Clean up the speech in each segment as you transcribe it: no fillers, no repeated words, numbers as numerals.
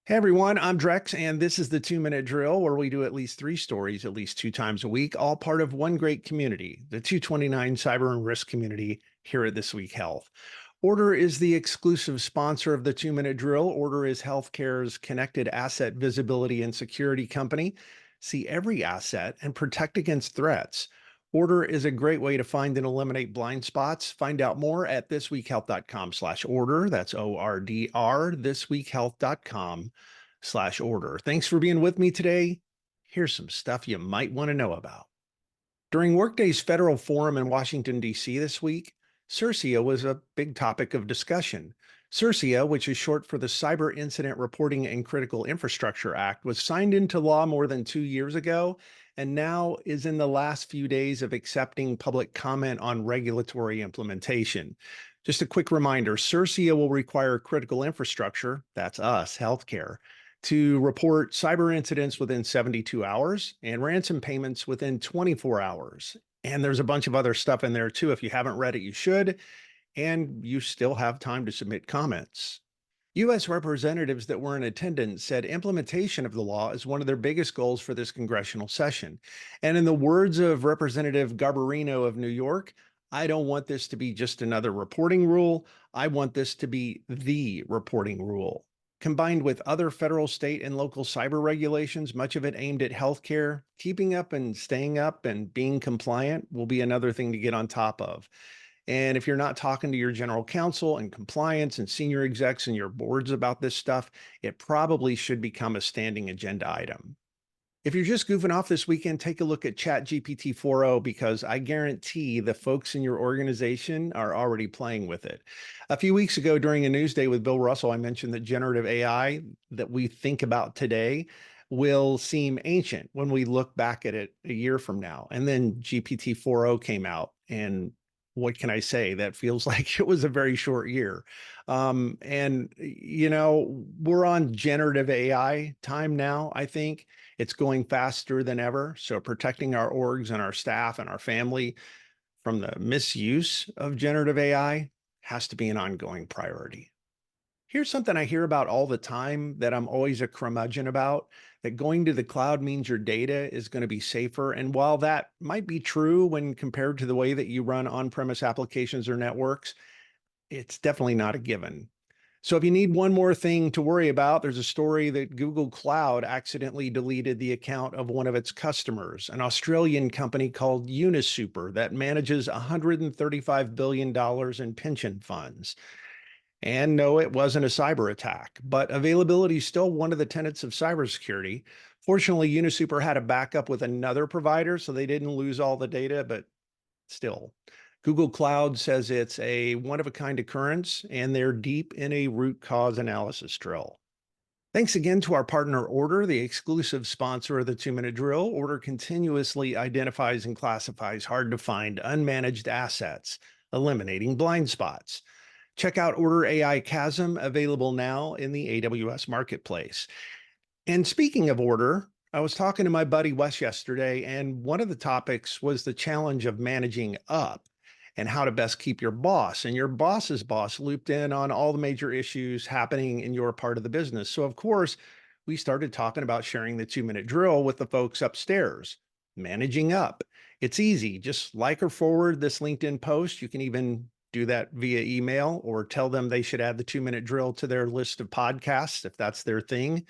Hey everyone, I'm Drex, and this is the 2 Minute Drill where we do at least 3 stories at least 2 times a week, all part of one great community, the 229 Cyber and Risk community here at This Week Health. Order is the exclusive sponsor of the 2 Minute Drill. Order is healthcare's connected asset visibility and security company. See every asset and protect against threats. Order is a great way to find and eliminate blind spots. Find out more at thisweekhealth.com/order. That's ORDR, thisweekhealth.com/order. Thanks for being with me today. Here's some stuff you might want to know about. During Workday's federal forum in Washington, D.C. this week, CIRSIA was a big topic of discussion. CIRSIA, which is short for the Cyber Incident Reporting and Critical Infrastructure Act, was signed into law more than 2 years ago and now is in the last few days of accepting public comment on regulatory implementation. Just a quick reminder, CIRSIA will require critical infrastructure, that's us, healthcare, to report cyber incidents within 72 hours and ransom payments within 24 hours. And there's a bunch of other stuff in there too. If you haven't read it, you should, and you still have time to submit comments. U.S. representatives that were in attendance said implementation of the law is one of their biggest goals for this congressional session. And in the words of Representative Garbarino of New York, I don't want this to be just another reporting rule. I want this to be the reporting rule. Combined with other federal, state, and local cyber regulations, much of it aimed at healthcare, keeping up and staying up and being compliant will be another thing to get on top of. And if you're not talking to your general counsel and compliance and senior execs and your boards about this stuff, it probably should become a standing agenda item. If you're just goofing off this weekend, take a look at ChatGPT 4.0 because I guarantee the folks in your organization are already playing with it. A few weeks ago during a news day with Bill Russell, I mentioned that generative AI that we think about today will seem ancient when we look back at it a year from now. And then GPT 4.0 came out, and what can I say? That feels like it was a very short year. We're on generative AI time now, I think. It's going faster than ever. So protecting our orgs and our staff and our family from the misuse of generative AI has to be an ongoing priority. Here's something I hear about all the time that I'm always a curmudgeon about, that going to the cloud means your data is going to be safer. And while that might be true when compared to the way that you run on-premise applications or networks, it's definitely not a given. So if you need one more thing to worry about, there's a story that Google Cloud accidentally deleted the account of one of its customers, an Australian company called Unisuper that manages $135 billion in pension funds. And no, it wasn't a cyber attack, but availability is still one of the tenets of cybersecurity. Fortunately, Unisuper had a backup with another provider, so they didn't lose all the data, but still. Google Cloud says it's a one-of-a-kind occurrence, and they're deep in a root cause analysis drill. Thanks again to our partner Order, the exclusive sponsor of the 2 Minute Drill. Order continuously identifies and classifies hard-to-find unmanaged assets, eliminating blind spots. Check out Order AI Chasm, available now in the AWS Marketplace. And speaking of Order, I was talking to my buddy Wes yesterday, and one of the topics was the challenge of managing up and how to best keep your boss and your boss's boss looped in on all the major issues happening in your part of the business. So, of course, we started talking about sharing the 2 Minute Drill with the folks upstairs, managing up. It's easy. Just like or forward this LinkedIn post. You can even do that via email or tell them they should add the 2 Minute Drill to their list of podcasts if that's their thing.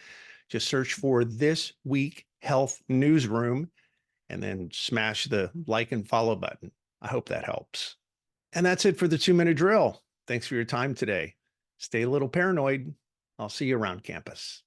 Just search for This Week Health Newsroom and then smash the like and follow button. I hope that helps. And that's it for the 2 Minute Drill. Thanks for your time today. Stay a little paranoid. I'll see you around campus.